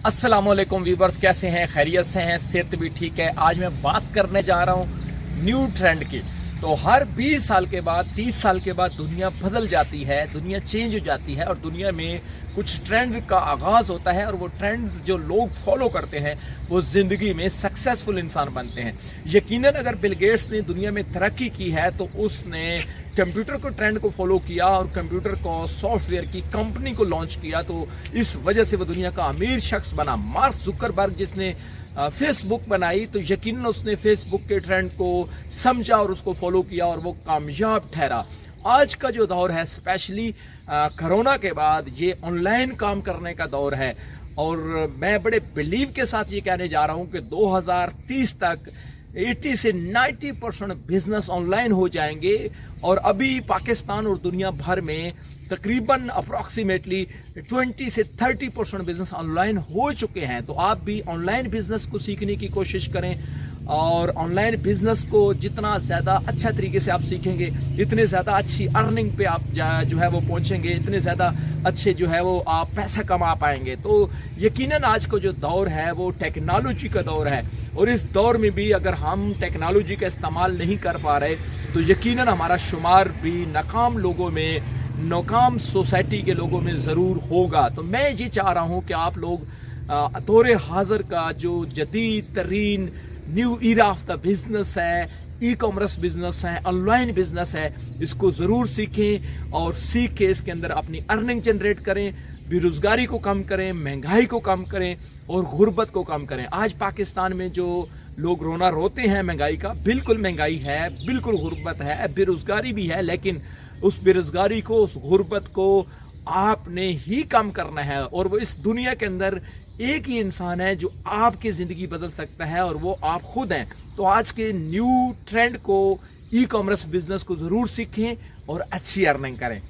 अस्सलामुअलैकुम व्यूवर्स, कैसे हैं? खैरियत से हैं? सेहत भी ठीक है। आज मैं बात करने जा रहा हूँ न्यू ट्रेंड की। तो हर 20 साल के बाद 30 साल के बाद दुनिया बदल जाती है, दुनिया चेंज हो जाती है और दुनिया में कुछ ट्रेंड का आगाज़ होता है और वो ट्रेंड जो लोग फॉलो करते हैं वो ज़िंदगी में सक्सेसफुल इंसान बनते हैं। यकीनन अगर बिल गेट्स ने दुनिया में तरक्की की है तो उसने कंप्यूटर को ट्रेंड को फॉलो किया और कंप्यूटर को सॉफ्टवेयर की कंपनी को लॉन्च किया, तो इस वजह से वो दुनिया का अमीर शख्स बना। मार्क जुकरबर्ग जिसने फेसबुक बनाई तो यकीनन उसने फेसबुक के ट्रेंड को समझा और उसको फॉलो किया और वो कामयाब ठहरा। आज का जो दौर है स्पेशली कोरोना के बाद ये ऑनलाइन काम करने का दौर है और मैं बड़े बिलीव के साथ ये कहने जा रहा हूँ कि 2030 तक 80 से 90% बिजनेस ऑनलाइन हो जाएंगे और अभी पाकिस्तान और दुनिया भर में तकरीबन अप्रॉक्सीमेटली 20 से 30% बिजनेस ऑनलाइन हो चुके हैं। तो आप भी ऑनलाइन बिजनेस को सीखने की कोशिश करें और ऑनलाइन बिजनेस को जितना ज़्यादा अच्छा तरीके से आप सीखेंगे इतने ज़्यादा अच्छी अर्निंग पे आप जो है वो पहुंचेंगे, इतने ज़्यादा अच्छे जो है वो आप पैसा कमा पाएंगे। तो यकीनन आज का जो दौर है वो टेक्नोलॉजी का दौर है और इस दौर में भी अगर हम टेक्नोलॉजी का इस्तेमाल नहीं कर पा रहे तो यकीनन हमारा शुमार भी नाकाम लोगों में, नाकाम सोसाइटी के लोगों में ज़रूर होगा। तो मैं ये चाह रहा हूँ कि आप लोग दौर हाज़िर का जो जदीद तरीन new era of the business है, ई कॉमर्स बिजनेस है, ऑनलाइन बिजनेस है, इसको ज़रूर सीखें और सीख के इसके अंदर अपनी अर्निंग जनरेट करें, बेरोज़गारी को कम करें, महंगाई को कम करें और गुर्बत को कम करें। आज पाकिस्तान में जो लोग रोना रोते हैं महंगाई का, बिल्कुल महंगाई है, बिल्कुल गुर्बत है, बेरोज़गारी भी है, लेकिन उस बेरोज़गारी को, उस गुर्बत को आपने ही कम करना है और वो इस दुनिया के अंदर एक ही इंसान है जो आपकी ज़िंदगी बदल सकता है और वो आप खुद हैं। तो आज के न्यू ट्रेंड को, ई कॉमर्स बिजनेस को ज़रूर सीखें और अच्छी अर्निंग करें।